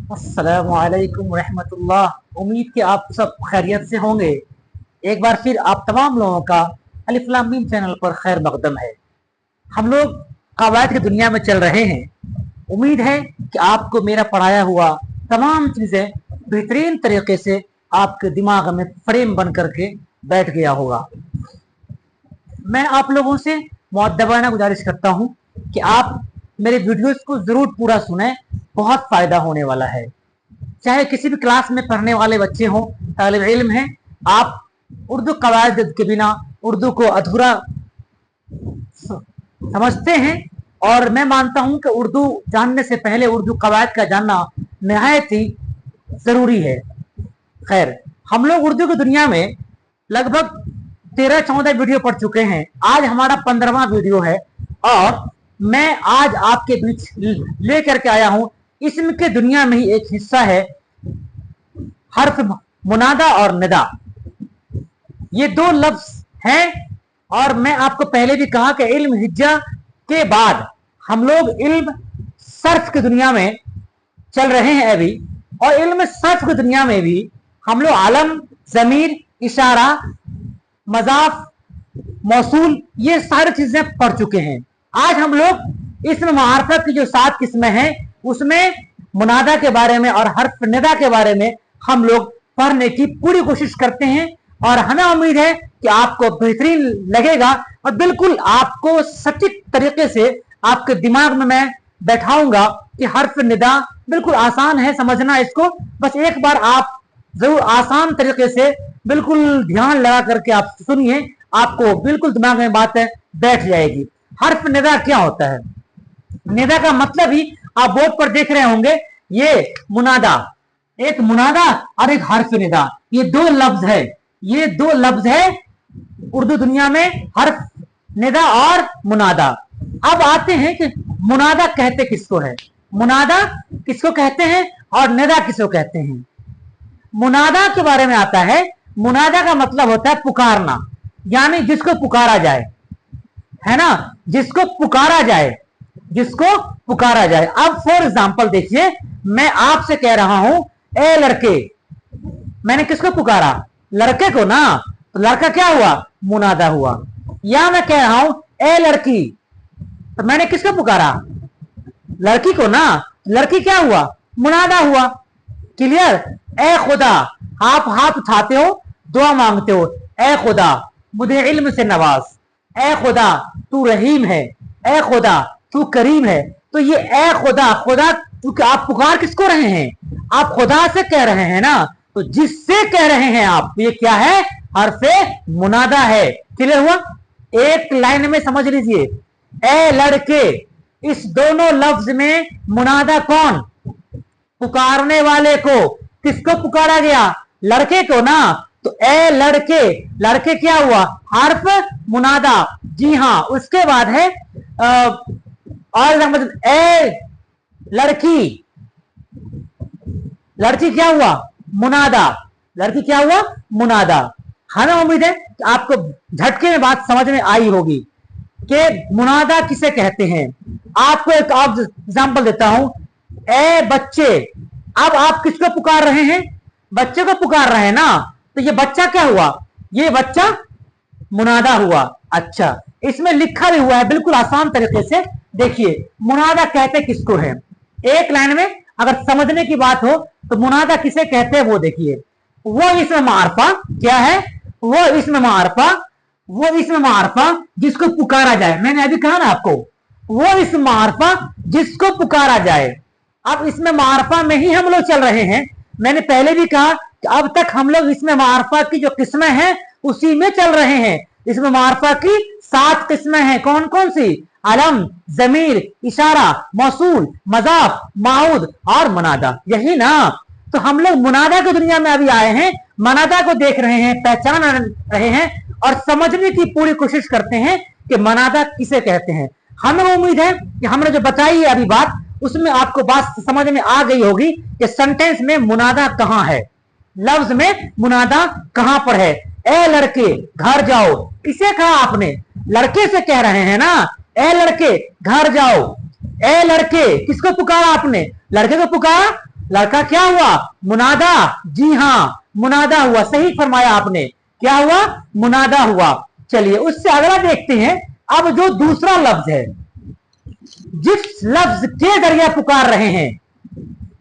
अस्सलामुअलैकुम रहमतुल्लाह। उम्मीद कि आप सब खैरियत से होंगे। एक बार फिर आप तमाम लोगों का अलिफ लाम मीम चैनल पर खैर मकदम है। हम लोग कवायद की दुनिया में चल रहे हैं। उम्मीद है कि आपको मेरा पढ़ाया हुआ तमाम चीज़ें बेहतरीन तरीके से आपके दिमाग में फ्रेम बन करके बैठ गया होगा। मैं आप लोगों से मुअद्दबाना गुजारिश करता हूँ कि आप मेरे वीडियोस को ज़रूर पूरा सुनें, बहुत फ़ायदा होने वाला है। चाहे किसी भी क्लास में पढ़ने वाले बच्चे हों, तालिब इल्म हैं, आप उर्दू कवायद के बिना उर्दू को अधूरा समझते हैं। और मैं मानता हूं कि उर्दू जानने से पहले उर्दू कवायद का जानना निहायत ही ज़रूरी है। खैर, हम लोग उर्दू की दुनिया में लगभग 13-14 वीडियो पढ़ चुके हैं। आज हमारा 15वां वीडियो है और मैं आज आपके बीच लेकर के आया हूं। इसम के दुनिया में ही एक हिस्सा है हर्फ मुनादा और निदा। ये दो लफ्ज हैं और मैं आपको पहले भी कहा कि इल्म हिज्जा के बाद हम लोग इल्म सर्फ की दुनिया में चल रहे हैं अभी। और इल्म सर्फ की दुनिया में भी हम लोग आलम, जमीर, इशारा, मजाफ, मौसूल, ये सारी चीजें पढ़ चुके हैं। आज हम लोग इसमें मार्फत की जो 7 किस्में हैं उसमें मुनादा के बारे में और हर्फ निदा के बारे में हम लोग पढ़ने की पूरी कोशिश करते हैं। और हमें उम्मीद है कि आपको बेहतरीन लगेगा और बिल्कुल आपको सटीक तरीके से आपके दिमाग में मैं बैठाऊंगा कि हर्फ निदा बिल्कुल आसान है समझना इसको। बस एक बार आप जरूर आसान तरीके से बिल्कुल ध्यान लगा करके आप सुनिए, आपको बिल्कुल दिमाग में बातें बैठ जाएगी। हर्फ निदा क्या होता है? निदा का मतलब ही आप बोर्ड पर देख रहे होंगे, ये मुनादा, एक मुनादा और एक हर्फ निदा, ये दो लफ्ज है। ये दो लफ्ज है उर्दू दुनिया में, हर्फ निदा और मुनादा। अब आते हैं कि मुनादा कहते किसको है, मुनादा किसको कहते हैं और निदा किसको कहते हैं। मुनादा के बारे में आता है, मुनादा का मतलब होता है पुकारना, यानी जिसको पुकारा जाए, है ना, जिसको पुकारा जाए, जिसको पुकारा जाए। अब फॉर एग्जाम्पल देखिए, मैं आपसे कह रहा हूं ए लड़के, मैंने किसको पुकारा? लड़के को ना, तो लड़का क्या हुआ? मुनादा हुआ। या मैं कह रहा हूं ए लड़की, तो मैंने किसको पुकारा? लड़की को ना, लड़की क्या हुआ? मुनादा हुआ। क्लियर? ए खुदा, आप हाथ उठाते हो, दुआ मांगते हो, ए खुदा मुझे इल्म से नवाज, ए खुदा तू रहीम है, ए खुदा तू करीम है। तो ये ए खुदा, खुदा क्योंकि आप पुकार किसको रहे हैं? आप खुदा से कह रहे हैं ना, तो जिससे कह रहे हैं आप, ये क्या है? हर्फे मुनादा है। क्लियर हुआ? एक लाइन में समझ लीजिए, ए लड़के, इस दोनों लफ्ज में मुनादा कौन? पुकारने वाले को। किसको पुकारा गया? लड़के को ना, तो ए लड़के, लड़के क्या हुआ? हर्फ मुनादा। जी हाँ, उसके बाद है और ए लड़की, लड़की क्या हुआ? मुनादा। लड़की क्या हुआ? मुनादा। हमें उम्मीद है कि आपको झटके में बात समझ में आई होगी कि मुनादा किसे कहते हैं। आपको एक एग्जांपल देता हूं, ए बच्चे, अब आप किसको पुकार रहे हैं? बच्चे को पुकार रहे हैं ना, तो ये बच्चा क्या हुआ? ये बच्चा मुनादा हुआ। अच्छा, इसमें लिखा भी हुआ है बिल्कुल आसान तरीके से। देखिए, मुनादा कहते किसको है? एक लाइन में अगर समझने की बात हो तो मुनादा किसे कहते हैं वो देखिए। वो इसमें मारफा क्या है? वो इसमें मारफा, वो इसमें मारफा जिसको पुकारा जाए। मैंने अभी कहा ना आपको, वो इसमें मारफा जिसको पुकारा जाए। अब इसमें मारफा में ही हम लोग चल रहे हैं। मैंने पहले भी कहा कि अब तक हम लोग इसमें मारफा की जो किस्में हैं उसी में चल रहे हैं। इसमें मारफा की 7 किस्में हैं। कौन कौन सी? अलम, जमीर, इशारा, मौसूल, मजाफ, माऊद और मुनादा, यही ना। तो हम लोग मुनादा की दुनिया में अभी आए हैं, मुनादा को देख रहे हैं, पहचान रहे हैं और समझने की पूरी कोशिश करते हैं कि मुनादा किसे कहते हैं। हमें उम्मीद है कि हमने जो बताई है अभी बात, उसमें आपको बात समझ में आ गई होगी कि सेंटेंस में मुनादा कहां है, लफ्ज में मुनादा कहां पर है। ए लड़के घर जाओ, किसे कहा आपने? लड़के से कह रहे हैं ना, ए लड़के घर जाओ। ए लड़के, किसको पुकारा आपने? लड़के को पुकारा, लड़का क्या हुआ? मुनादा। जी हां, मुनादा हुआ, सही फरमाया आपने। क्या हुआ? मुनादा हुआ। चलिए उससे अगला देखते हैं। अब जो दूसरा लफ्ज है, जिस लफ्ज के जरिए पुकार रहे हैं,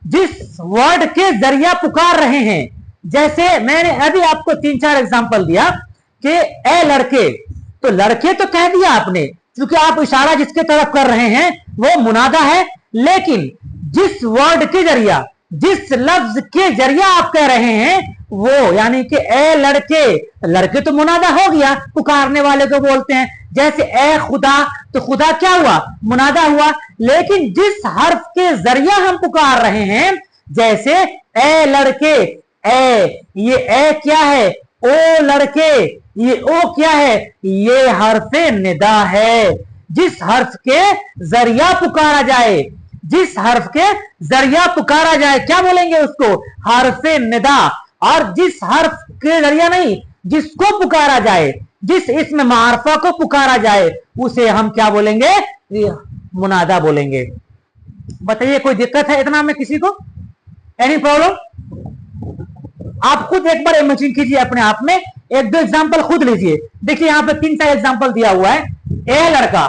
जिस वर्ड के जरिए पुकार रहे हैं, जैसे मैंने अभी आपको 3-4 एग्जांपल दिया कि ए लड़के, तो लड़के तो कह दिया आपने, क्योंकि आप इशारा जिसके तरफ कर रहे हैं वो मुनादा है। लेकिन जिस वर्ड के जरिया, जिस लफ्ज के जरिए आप कह रहे हैं वो, यानी कि ए लड़के, लड़के तो मुनादा हो गया, पुकारने वाले को बोलते हैं। जैसे ए खुदा, तो खुदा क्या हुआ? मुनादा हुआ। लेकिन जिस हर्फ के जरिए हम पुकार रहे हैं, जैसे ए लड़के, ए, ये ए क्या है? ओ लड़के, ये ओ क्या है? ये हर्फे निदा है। जिस हर्फ के जरिया पुकारा जाए, जिस हर्फ के जरिया पुकारा जाए, क्या बोलेंगे उसको? हर्फे निदा। और जिस हर्फ के जरिया नहीं, जिसको पुकारा जाए, जिस इसमें मारफा को पुकारा जाए, उसे हम क्या बोलेंगे? मुनादा बोलेंगे। बताइए कोई दिक्कत है इतना में किसी को? Any problem? आप खुद एक बार इमेजिन कीजिए अपने आप में, 1-2 एग्जांपल खुद लीजिए। देखिए यहां पे 3-4 एग्जांपल दिया हुआ है। ए लड़का,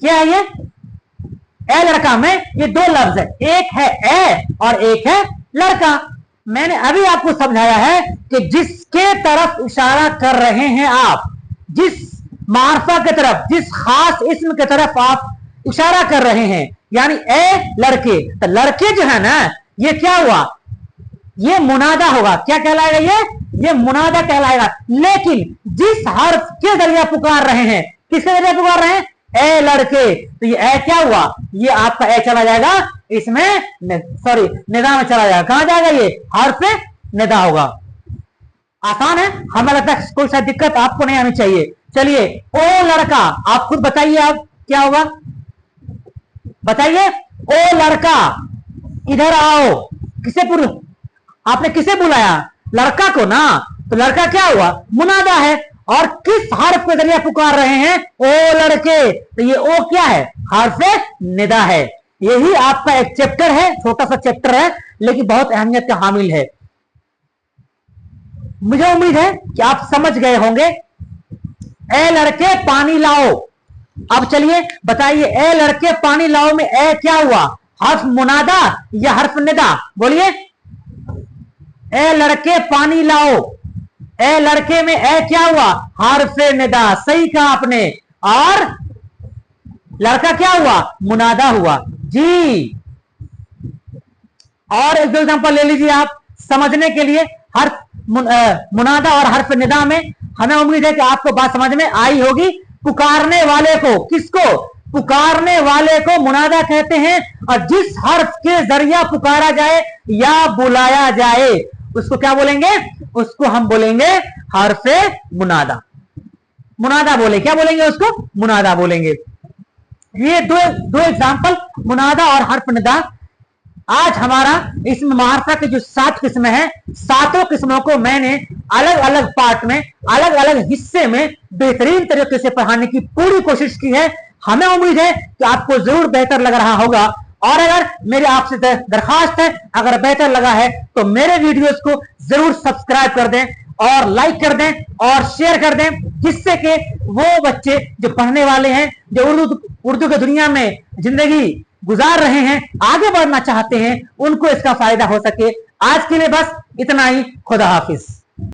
क्या है ये? ए लड़का में ये 2 लफ्ज है, एक है ए और एक है लड़का। मैंने अभी आपको समझाया है कि जिसके तरफ इशारा कर रहे हैं आप, जिस मारफा की तरफ, जिस खास इस्म की तरफ आप इशारा कर रहे हैं, यानी ए लड़के, तो लड़के जो है ना, ये क्या हुआ? ये मुनादा होगा। क्या कहलाएगा? ये मुनादा कहलाएगा। लेकिन जिस हर्फ के जरिए पुकार रहे हैं, किसके जरिए पुकार रहे हैं? ए लड़के, तो ये ए क्या हुआ? ये आपका ए चला जाएगा इसमें, सॉरी निदा में चला जाएगा। कहां जाएगा? ये हर्फ निदा होगा। आसान है, हमें लगता है कोई सा दिक्कत आपको नहीं आनी चाहिए। चलिए ओ लड़का, आप खुद बताइए, आप क्या होगा? बताइए। ओ लड़का इधर आओ। किसे आपने किसे बुलाया? लड़का को ना। तो लड़का क्या हुआ? मुनादा है। और किस हर्फ के जरिए पुकार रहे हैं? ओ लड़के, तो ये ओ क्या है? हर्फ निदा है। यही आपका एक चैप्टर है, छोटा सा चैप्टर है, लेकिन बहुत अहमियत का हामिल है। मुझे उम्मीद है कि आप समझ गए होंगे। ए लड़के पानी लाओ। अब चलिए बताइए, ए लड़के पानी लाओ में ए क्या हुआ? हर्फ मुनादा या हर्फ निदा? बोलिए। ए लड़के पानी लाओ, ए लड़के में ए क्या हुआ? हर्फ निदा। सही कहा आपने। और लड़का क्या हुआ? मुनादा हुआ। जी। और एक 2 एग्जांपल ले लीजिए आप समझने के लिए। हर्फ मुनादा और हर्फ निदा में हमें उम्मीद है कि आपको बात समझ में आई होगी। पुकारने वाले को, किसको? पुकारने वाले को मुनादा कहते हैं। और जिस हर्फ के जरिया पुकारा जाए या बुलाया जाए, उसको क्या बोलेंगे? उसको हम बोलेंगे हर्फे मुनादा। मुनादा बोले, क्या बोलेंगे उसको? मुनादा बोलेंगे। ये दो एग्जांपल, मुनादा और हर्फ निदा। आज हमारा इसमें मारफा की जो 7 किस्में हैं, 7 किस्मों को मैंने अलग अलग पार्ट में, अलग अलग हिस्से में बेहतरीन तरीके से पढ़ाने की पूरी कोशिश की है। हमें उम्मीद है कि आपको जरूर बेहतर लग रहा होगा। और अगर मेरी आपसे दरखास्त है, अगर बेहतर लगा है तो मेरे वीडियोस को जरूर सब्सक्राइब कर दें और लाइक कर दें और शेयर कर दें, जिससे कि वो बच्चे जो पढ़ने वाले हैं, जो उर्दू की दुनिया में जिंदगी गुजार रहे हैं, आगे बढ़ना चाहते हैं, उनको इसका फायदा हो सके। आज के लिए बस इतना ही। खुदा हाफिज।